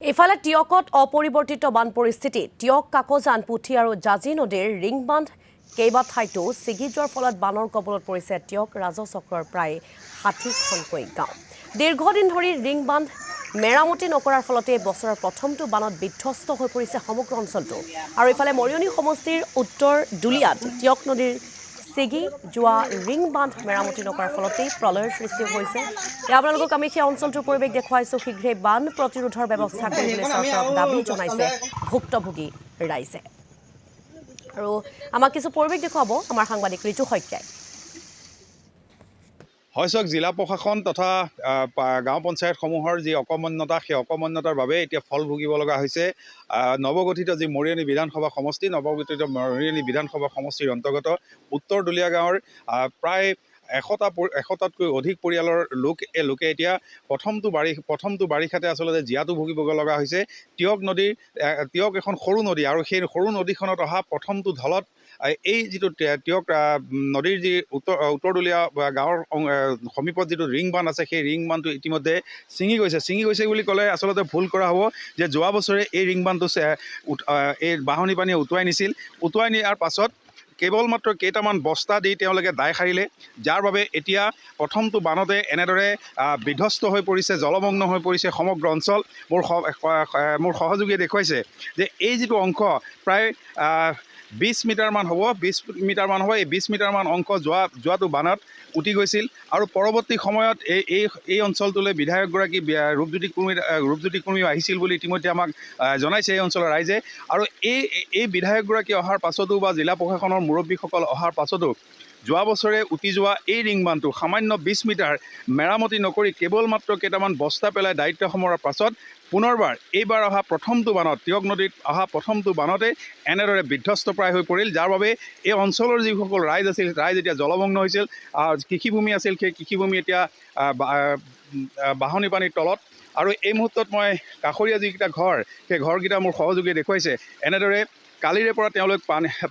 ইফালে টিয়কত অপৰিৱৰ্তিত বান পৰিস্থিতি টিয়ক কাকজান পুথি আৰু জাজি নদীৰ ৰিং বান্ধ কেইবাঠাইতো ছিগি যোৱাৰ ফলত বানৰ কবলত পৰিছে টিয়ক ৰাজচক্ৰৰ প্ৰায় ৬০খনকৈ গাঁও দীৰ্ঘদিন ধৰি ৰিং বান্ধ মেৰামতি নকৰাৰ ফলতে বছৰৰ প্ৰথমটো বানত বিধ্বস্ত হৈ পৰিছে সমগ্ৰ অঞ্চলটো আৰু ইফালে মৰিয়নি সমষ্টিৰ উত্তৰ দুলিয়াত টিয়ক নদীৰ ছিগি যোৱা ৰিং বান্ধ মেৰামতি নকৰাৰ ফলতেই প্ৰলয়ৰ সৃষ্টি হৈছে আপোনালোকক আমি সেই অঞ্চলটোৰ পৰিৱেশ দেখুৱাইছো শীঘ্ৰে বান প্ৰতিৰোধৰ ব্যৱস্থা কৰিবলৈ চৰকাৰক দাবী জনাইছে ভুক্তভোগী ৰাইজে আৰু আমাক কিছু পৰিৱেশ দেখুৱাব আমাৰ সাংবাদিক ঋতু শইকীয়াই হয়চক জিলা প্ৰশাসন তথা গাঁও পঞ্চায়তসমূহৰ যি অকমন্যতা সেই অকমন্যতাৰ বাবে এতিয়া ফল ভুগিব লগা হৈছে নৱগঠিত যি মৰিয়নি বিধানসভা সমষ্টি নৱগঠিত মৰিয়নি বিধানসভা সমষ্টিৰ অন্তৰ্গত উত্তৰ দুলীয়া গাঁৱৰ প্ৰায় ১০০টাতকৈ অধিক পৰিয়ালৰ লোকে এতিয়া প্ৰথমটো বাৰিষাতে আচলতে জীয়াতু ভুগিব লগা হৈছে টিয়ক এখন সৰু নদী আৰু সেই সৰু নদীখনত অহা প্ৰথমটো ঢলত এই যিটো টিয়ক নদীৰ যি উত্তৰদুলীয়া গাঁৱৰ সমীপত যিটো ৰিং বান্ধ আছে সেই ৰিং বান্ধটো ইতিমধ্যে ছিঙি গৈছে বুলি ক'লে আচলতে ভুল কৰা হ'ব যে যোৱা বছৰে এই ৰিং বান্ধটো এই বাঢ়নী পানীয়ে উটুৱাই নিয়াৰ পাছত কেৱল মাত্ৰ কেইটামান বস্তা দি তেওঁলোকে দায় সাৰিলে যাৰ বাবে এতিয়া প্ৰথমটো বানতে এনেদৰে বিধ্বস্ত হৈ পৰিছে জলমগ্ন হৈ পৰিছে সমগ্ৰ অঞ্চল মোৰ সহযোগীয়ে দেখুৱাইছে যে এই যিটো অংশ প্ৰায় ২০ মিটাৰমান হ'ব এই ২০ মিটাৰমান অংশ যোৱাটো বানত উটি গৈছিল আৰু পৰৱৰ্তী সময়ত এই অঞ্চলটোলৈ বিধায়কগৰাকী ৰূপজ্যোতি কুৰ্মী আহিছিল বুলি ইতিমধ্যে আমাক জনাইছে এই অঞ্চলৰ ৰাইজে আৰু এই বিধায়কগৰাকী অহাৰ পাছতো বা জিলা প্ৰশাসনৰ মুৰব্বীসকল অহাৰ পাছতো যোৱা বছৰে উটি যোৱা এই ৰিং বান্ধটো সামান্য ২০ মিটাৰ মেৰামতি নকৰি কেৱল মাত্ৰ কেইটামান বস্তা পেলাই দায়িত্ব সামৰাৰ পাছত পুনৰবাৰ এইবাৰ অহা প্ৰথমটো বানত টিয়ক নদীত অহা প্ৰথমটো বানতে এনেদৰে বিধ্বস্ত প্ৰায় হৈ পৰিল যাৰ বাবে এই অঞ্চলৰ যিসকল ৰাইজ এতিয়া জলমগ্ন হৈছিল কৃষিভূমি আছিল সেই কৃষিভূমি এতিয়া বাঢ়নী পানীৰ তলত আৰু এই মুহূৰ্তত মই কাষৰীয়া যিকেইটা ঘৰ সেই ঘৰকেইটা মোৰ সহযোগীয়ে দেখুৱাইছে এনেদৰে কালিৰে পৰা তেওঁলোক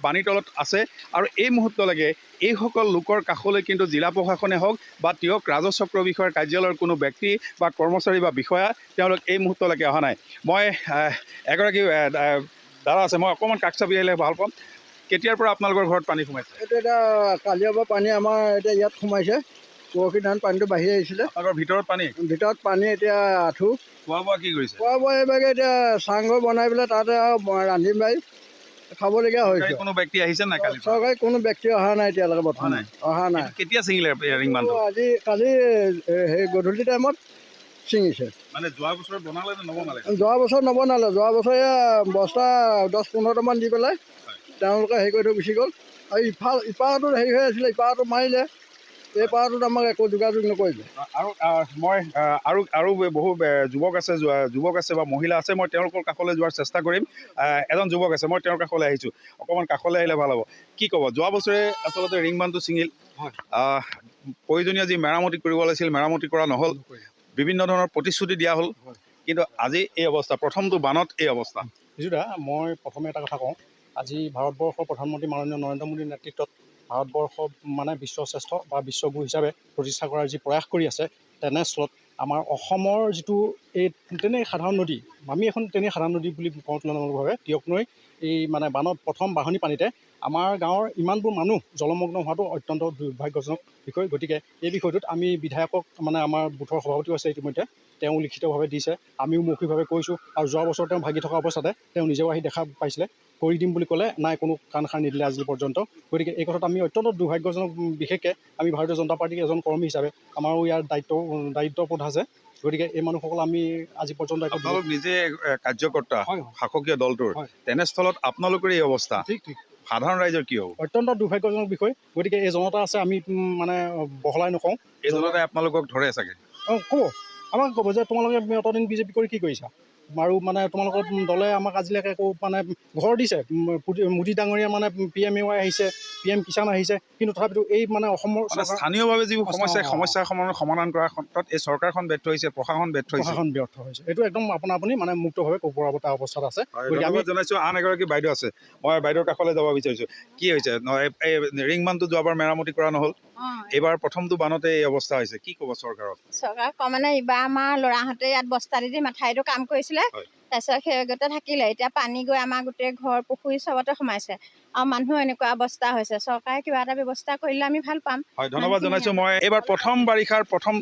পানীৰ তলত আছে আৰু এই মুহূৰ্তলৈকে এইসকল লোকৰ কাষলৈ কিন্তু জিলা প্ৰশাসনে হওক বা টিয়ক ৰাজচক্ৰ বিষয়াৰ কাৰ্যালয়ৰ কোনো ব্যক্তি বা কৰ্মচাৰী বা বিষয়া তেওঁলোক এই মুহূৰ্তলৈকে অহা নাই মই এগৰাকী দাদা আছে মই অকণমান কাষ চাপি আহিলে ভাল পাম কেতিয়াৰ পৰা আপোনালোকৰ ঘৰত পানী সোমাইছে এইটো এতিয়া কালিৰ পৰা পানী আমাৰ এতিয়া ইয়াত সোমাইছে পৰহি দিনাখন পানীটো বাঢ়ি আহিছিলে আপোনালোকৰ ভিতৰত পানী এতিয়া আঁঠু খোৱা বোৱা কি কৰিছে খোৱা বোৱা এইভাগে এতিয়া চাংঘৰ বনাই পেলাই তাতে আৰু ৰান্ধিম বাঢ়ি খাবলগীয়া হৈছে কোনো ব্যক্তি আহিছে নাই কালি চৰকাৰী কোনো ব্যক্তি অহা নাই এতিয়ালৈকে বৰ্তমান অহা নাই কেতিয়া ছিঙিলে ৰিং বান্ধটো কালি সেই গধূলি টাইমত ছিঙিছে মানে যোৱা বছৰ বনালে নে নবনালে যোৱা বছৰ নবনালে যোৱা বছৰে বস্তা ১০-১৫টামান দি পেলাই তেওঁলোকে হেৰি কৰি থৈ গুচি গ'ল আৰু ইপাৰটোত হেৰি হৈ আছিলে ইপাৰটো মাৰিলে এই পাৰটোত আমাক একো যোগাযোগ নকৰিলে আৰু বহু যুৱক আছে বা মহিলা আছে মই তেওঁলোকৰ কাষলৈ যোৱাৰ চেষ্টা কৰিম এজন যুৱক আছে মই তেওঁৰ কাষলৈ আহিছোঁ অকণমান কাষলৈ আহিলে ভাল হ'ব কি ক'ব যোৱা বছৰে আচলতে ৰিং বান্ধটো ছিঙিল প্ৰয়োজনীয় যি মেৰামতি কৰিব লাগিছিল মেৰামতি কৰা নহ'ল বিভিন্ন ধৰণৰ প্ৰতিশ্ৰুতি দিয়া হ'ল কিন্তু আজি এই অৱস্থা প্ৰথমটো বানত এই অৱস্থা বিজুদা মই প্ৰথমে এটা কথা কওঁ আজি ভাৰতবৰ্ষৰ প্ৰধানমন্ত্ৰী মাননীয় নৰেন্দ্ৰ মোদীৰ নেতৃত্বত ভাৰতবৰ্ষ মানে বিশ্বশ্ৰেষ্ঠ বা বিশ্বগুৰু হিচাপে প্ৰতিষ্ঠা কৰাৰ যি প্ৰয়াস কৰি আছে তেনেস্থলত আমাৰ অসমৰ যিটো এই তেনেই সাধাৰণ নদী আমি এখন তেনেই সাধাৰণ নদী বুলি কওঁ তুলনামূলকভাৱে টিয়ক নৈ এই মানে বানত প্ৰথম বাঢ়নী পানীতে আমাৰ গাঁৱৰ ইমানবোৰ মানুহ জলমগ্ন হোৱাটো অত্যন্ত দুৰ্ভাগ্যজনক বিষয় গতিকে এই বিষয়টোত আমি বিধায়কক মানে আমাৰ বুথৰ সভাপতিও আছে ইতিমধ্যে তেওঁ লিখিতভাৱে দিছে আমিও মৌখিকভাৱে কৈছোঁ আৰু যোৱা বছৰ তেওঁ ভাগি থকা অৱস্থাতে তেওঁ নিজেও আহি দেখা পাইছিলে কৰি দিম বুলি ক'লে নাই কোনো কাণ সাৰ নিদিলে আজি পৰ্যন্ত গতিকে এই কথাত আমি অত্যন্ত দুৰ্ভাগ্যজনক বিশেষকৈ আমি ভাৰতীয় জনতা পাৰ্টীৰ এজন কৰ্মী হিচাপে আমাৰো ইয়াৰ দায়িত্ববোধ আছে গতিকে এই মানুহসকল আমি আজি পৰ্যন্ত আপোনালোক নিজে কাৰ্যকৰ্তা শাসকীয় দলটোৰ তেনেস্থলত আপোনালোকৰ এই অৱস্থা ঠিক সাধাৰণ ৰাইজৰ কি হ'ব অত্যন্ত দুৰ্ভাগ্যজনক বিষয় গতিকে এই জনতা আছে আমি মানে বহলাই নকওঁ এই জনতাই আপোনালোকক ধৰে চাগে ক'ব আমাক ক'ব যে তোমালোকে অতদিন বিজেপি কৰি কি কৰিছা আৰু মানে তোমালোকৰ দলে আমাক আজিলৈকে একো মানে ঘৰ দিছে মোদী ডাঙৰীয়া মানে PMAY আহিছে PM কিষাণ আহিছে কিন্তু তথাপিতো এই মানে অসমৰ স্থানীয়ভাৱে যিবোৰ সমস্যাৰ সমাধান কৰাৰ ক্ষেত্ৰত এই চৰকাৰখন ব্যৰ্থ হৈছে প্ৰশাসন ব্যৰ্থ হৈছে এইটো একদম আপুনি মানে মুক্তভাৱে ক'ব পৰা এটা অৱস্থাত আছে গতিকে আমি জনাইছোঁ আন এগৰাকী বাইদেউ আছে মই বাইদেউৰ কাষলৈ যাব বিচাৰিছোঁ কি হৈছে এই ৰিং বান্ধটো যোৱাবাৰ মেৰামতি কৰা নহ'ল এইবাৰ প্ৰথমটো বানতে এই অৱস্থা হৈছে কি ক'ব চৰকাৰক মানে এইবাৰ আমাৰ ল'ৰাহঁতে ইয়াত বস্তা দি মাথাউৰিটো কাম কৰিছিলে তাৰপিছত সেই থাকিলে এতিয়া পানী গৈ আমাৰ গোটেই ঘৰ পুখুৰী চবতে সোমাইছে আৰু মানুহৰ এনেকুৱা অৱস্থা হৈছে চৰকাৰে কিবা এটা ব্যৱস্থা কৰিলে আমি ভাল পাম হয় ধন্যবাদ জনাইছোঁ মই এইবাৰ প্ৰথম বাৰিষাৰ প্ৰথম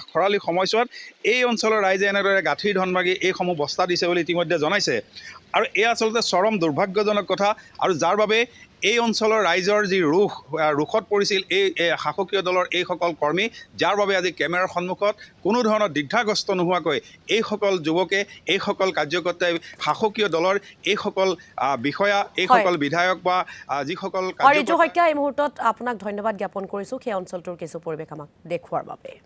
খৰালি সময়ছোৱাত এই অঞ্চলৰ ৰাইজে এনেদৰে গাঁঠিৰ ধন মাগি এইসমূহ বস্তা দিছে বুলি ইতিমধ্যে জনাইছে আৰু এই আচলতে চৰম দুৰ্ভাগ্যজনক কথা আৰু যাৰ বাবে এই অঞ্চলৰ ৰাইজৰ যি ৰোষত পৰিছিল এই শাসকীয় দলৰ এইসকল কৰ্মী যাৰ বাবে আজি কেমেৰাৰ সন্মুখত কোনো ধৰণৰ দ্বিধাগ্ৰস্ত নোহোৱাকৈ এইসকল যুৱকে এইসকল কাৰ্যকৰ্তাই শাসকীয় দলৰ এইসকল বিষয়া এইসকল বিধায়ক বা যিসকল ঋতু শইকীয়া এই মুহূৰ্তত আপোনাক ধন্যবাদ জ্ঞাপন কৰিছোঁ সেই অঞ্চলটোৰ কিছু পৰিৱেশ আমাক দেখুওৱাৰ বাবে